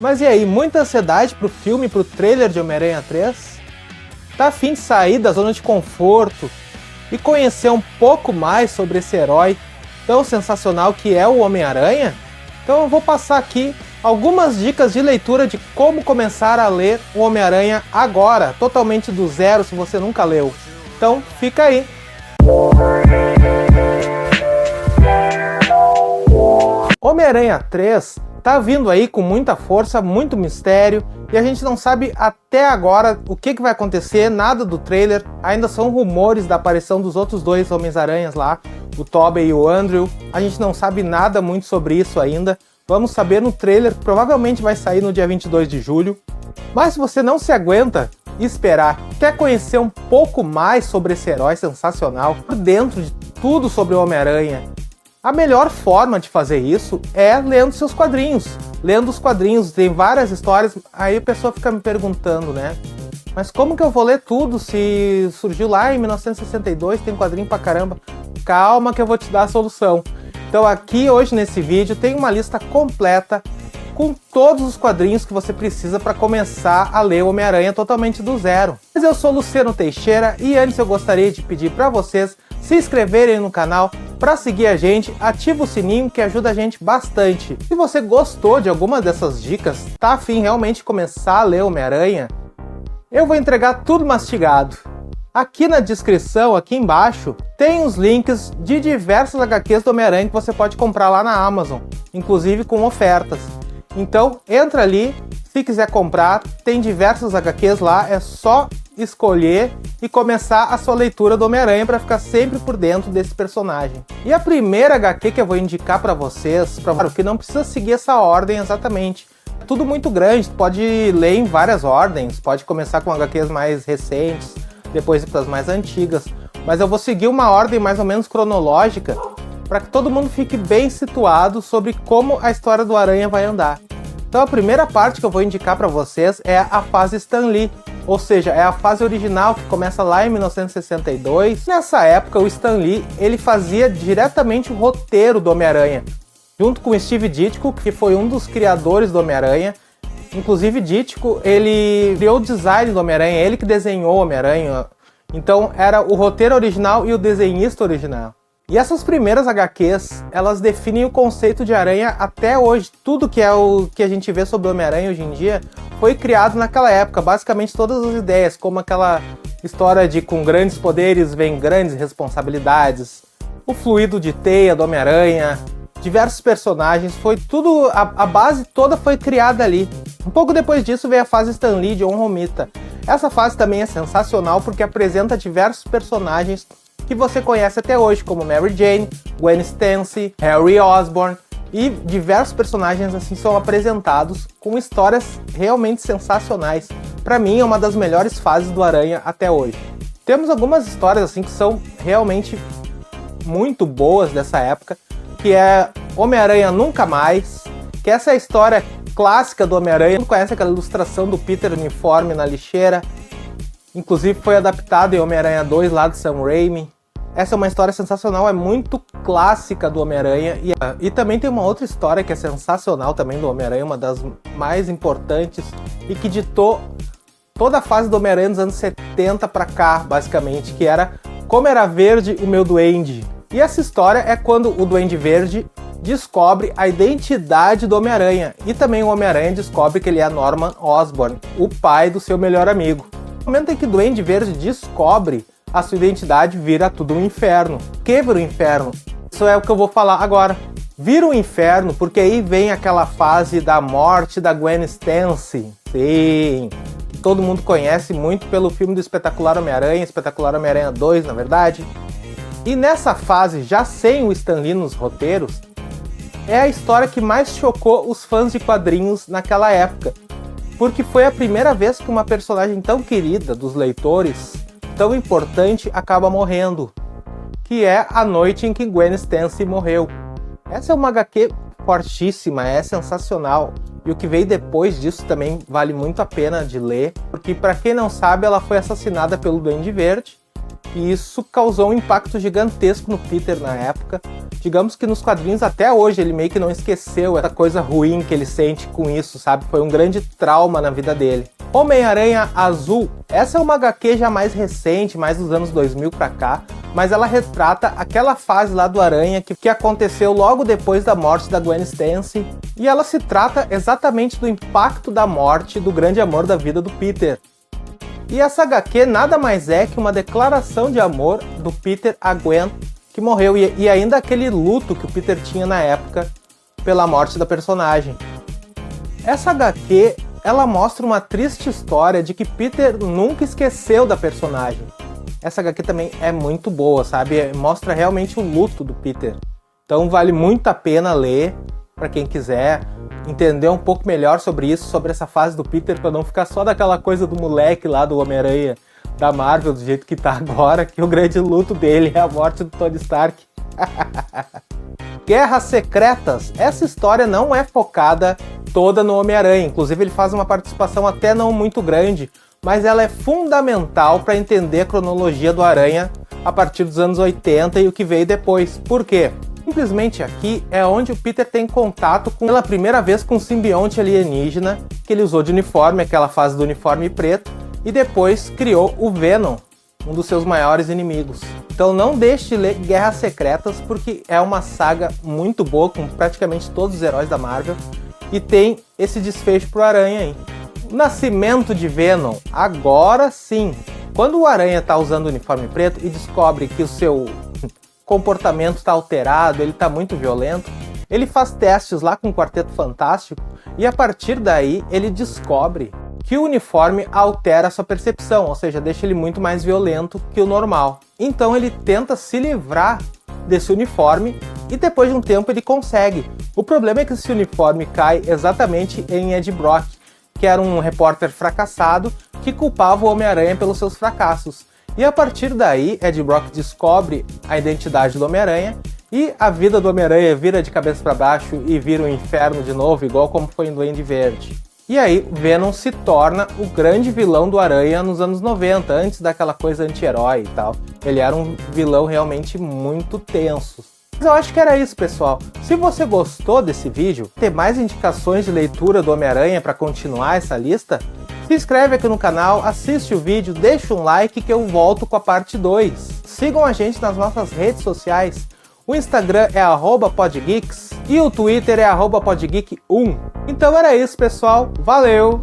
Mas e aí, muita ansiedade pro filme, pro trailer de Homem-Aranha 3? Tá a fim de sair da zona de conforto e conhecer um pouco mais sobre esse herói tão sensacional que é o Homem-Aranha? Então eu vou passar aqui algumas dicas de leitura de como começar a ler o Homem-Aranha agora, totalmente do zero se você nunca leu. Então fica aí! Homem-Aranha 3 tá vindo aí com muita força, muito mistério, e a gente não sabe até agora o que vai acontecer, nada do trailer, ainda são rumores da aparição dos outros dois Homens-Aranhas lá, o Tobey e o Andrew, a gente não sabe nada muito sobre isso ainda, vamos saber no trailer, que provavelmente vai sair no dia 22 de julho, mas se você não se aguenta esperar, quer conhecer um pouco mais sobre esse herói sensacional, por dentro de tudo sobre o Homem-Aranha, a melhor forma de fazer isso é lendo seus quadrinhos. Lendo os quadrinhos, tem várias histórias, aí a pessoa fica me perguntando, né? Mas como que eu vou ler tudo se surgiu lá em 1962, tem quadrinho pra caramba? Calma que eu vou te dar a solução. Então aqui hoje nesse vídeo tem uma lista completa com todos os quadrinhos que você precisa para começar a ler o Homem-Aranha totalmente do zero. Mas eu sou Luciano Teixeira e antes eu gostaria de pedir para vocês se inscreverem no canal, para seguir a gente, ativa o sininho que ajuda a gente bastante. Se você gostou de alguma dessas dicas, tá a fim realmente de começar a ler Homem-Aranha, eu vou entregar tudo mastigado. Aqui na descrição, aqui embaixo, tem os links de diversas HQs do Homem-Aranha que você pode comprar lá na Amazon, inclusive com ofertas. Então entra ali, se quiser comprar, tem diversas HQs lá, é só escolher e começar a sua leitura do Homem-Aranha para ficar sempre por dentro desse personagem. E a primeira HQ que eu vou indicar para vocês, claro que não precisa seguir essa ordem exatamente, é tudo muito grande, pode ler em várias ordens, pode começar com HQs mais recentes, depois ir para as mais antigas, mas eu vou seguir uma ordem mais ou menos cronológica para que todo mundo fique bem situado sobre como a história do Aranha vai andar. Então a primeira parte que eu vou indicar para vocês é a fase Stan Lee, ou seja, é a fase original que começa lá em 1962. Nessa época o Stan Lee ele fazia diretamente o roteiro do Homem-Aranha, junto com o Steve Ditko, que foi um dos criadores do Homem-Aranha. Inclusive Ditko, ele criou o design do Homem-Aranha, ele que desenhou o Homem-Aranha. Então era o roteiro original e o desenhista original. E essas primeiras HQs, elas definem o conceito de aranha até hoje. Tudo que é o que a gente vê sobre o Homem-Aranha hoje em dia foi criado naquela época. Basicamente todas as ideias, como aquela história de com grandes poderes vem grandes responsabilidades, o fluido de teia do Homem-Aranha, diversos personagens, foi tudo, a base toda foi criada ali. Um pouco depois disso veio a fase Stan Lee de John Romita. Essa fase também é sensacional porque apresenta diversos personagens que você conhece até hoje, como Mary Jane, Gwen Stacy, Harry Osborn, e diversos personagens assim são apresentados com histórias realmente sensacionais. Para mim é uma das melhores fases do Aranha até hoje. Temos algumas histórias assim que são realmente muito boas dessa época, que é Homem-Aranha Nunca Mais, que essa é a história clássica do Homem-Aranha. Você conhece aquela ilustração do Peter uniforme na lixeira? Inclusive foi adaptado em Homem-Aranha 2 lá do Sam Raimi. Essa é uma história sensacional, é muito clássica do Homem-Aranha. E também tem uma outra história que é sensacional também do Homem-Aranha, uma das mais importantes e que ditou toda a fase do Homem-Aranha dos anos 70 pra cá, basicamente, que era Como Era Verde o Meu Duende. E essa história é quando o Duende Verde descobre a identidade do Homem-Aranha e também o Homem-Aranha descobre que ele é Norman Osborn, o pai do seu melhor amigo. No momento em que o Duende Verde descobre a sua identidade, vira tudo um inferno. Que vira um inferno? Isso é o que eu vou falar agora. Vira um inferno porque aí vem aquela fase da morte da Gwen Stacy. Sim, que todo mundo conhece muito pelo filme do Espetacular Homem-Aranha, Espetacular Homem-Aranha 2, na verdade. E nessa fase, já sem o Stan Lee nos roteiros, é a história que mais chocou os fãs de quadrinhos naquela época. Porque foi a primeira vez que uma personagem tão querida dos leitores, tão importante, acaba morrendo, que é a noite em que Gwen Stacy morreu. Essa é uma HQ fortíssima, é sensacional, e o que veio depois disso também vale muito a pena de ler, porque para quem não sabe, ela foi assassinada pelo Duende Verde, e isso causou um impacto gigantesco no Peter na época, digamos que nos quadrinhos até hoje ele meio que não esqueceu essa coisa ruim que ele sente com isso, sabe? Foi um grande trauma na vida dele. Homem-Aranha Azul, essa é uma HQ já mais recente, mais dos anos 2000 pra cá, mas ela retrata aquela fase lá do Aranha que aconteceu logo depois da morte da Gwen Stacy, e ela se trata exatamente do impacto da morte do grande amor da vida do Peter. E essa HQ nada mais é que uma declaração de amor do Peter a Gwen, que morreu, e ainda aquele luto que o Peter tinha na época pela morte da personagem. Essa HQ, ela mostra uma triste história de que Peter nunca esqueceu da personagem. Essa HQ também é muito boa, sabe? Mostra realmente o luto do Peter. Então vale muito a pena ler, para quem quiser entender um pouco melhor sobre isso, sobre essa fase do Peter, para não ficar só daquela coisa do moleque lá do Homem-Aranha da Marvel, do jeito que tá agora, que o grande luto dele é a morte do Tony Stark. Guerras Secretas. Essa história não é focada toda no Homem-Aranha, inclusive ele faz uma participação até não muito grande, mas ela é fundamental para entender a cronologia do Aranha a partir dos anos 80 e o que veio depois. Por quê? Simplesmente aqui é onde o Peter tem contato pela primeira vez com o simbionte alienígena, que ele usou de uniforme, aquela fase do uniforme preto, e depois criou o Venom, um dos seus maiores inimigos. Então não deixe de ler Guerras Secretas, porque é uma saga muito boa, com praticamente todos os heróis da Marvel, e tem esse desfecho pro Aranha aí. O nascimento de Venom, agora sim. Quando o Aranha tá usando o uniforme preto e descobre que o seu comportamento está alterado, ele está muito violento, ele faz testes lá com o Quarteto Fantástico e a partir daí ele descobre que o uniforme altera a sua percepção, ou seja, deixa ele muito mais violento que o normal. Então ele tenta se livrar desse uniforme e depois de um tempo ele consegue. O problema é que esse uniforme cai exatamente em Ed Brock, que era um repórter fracassado que culpava o Homem-Aranha pelos seus fracassos. E a partir daí, Ed Brock descobre a identidade do Homem-Aranha e a vida do Homem-Aranha vira de cabeça para baixo e vira um inferno de novo, igual como foi em Duende Verde. E aí, Venom se torna o grande vilão do Aranha nos anos 90, antes daquela coisa anti-herói e tal. Ele era um vilão realmente muito tenso. Mas eu acho que era isso, pessoal. Se você gostou desse vídeo, ter mais indicações de leitura do Homem-Aranha para continuar essa lista, se inscreve aqui no canal, assiste o vídeo, deixa um like que eu volto com a parte 2. Sigam a gente nas nossas redes sociais. O Instagram é @podgeeks e o Twitter é @podgeek1. Então era isso, pessoal. Valeu!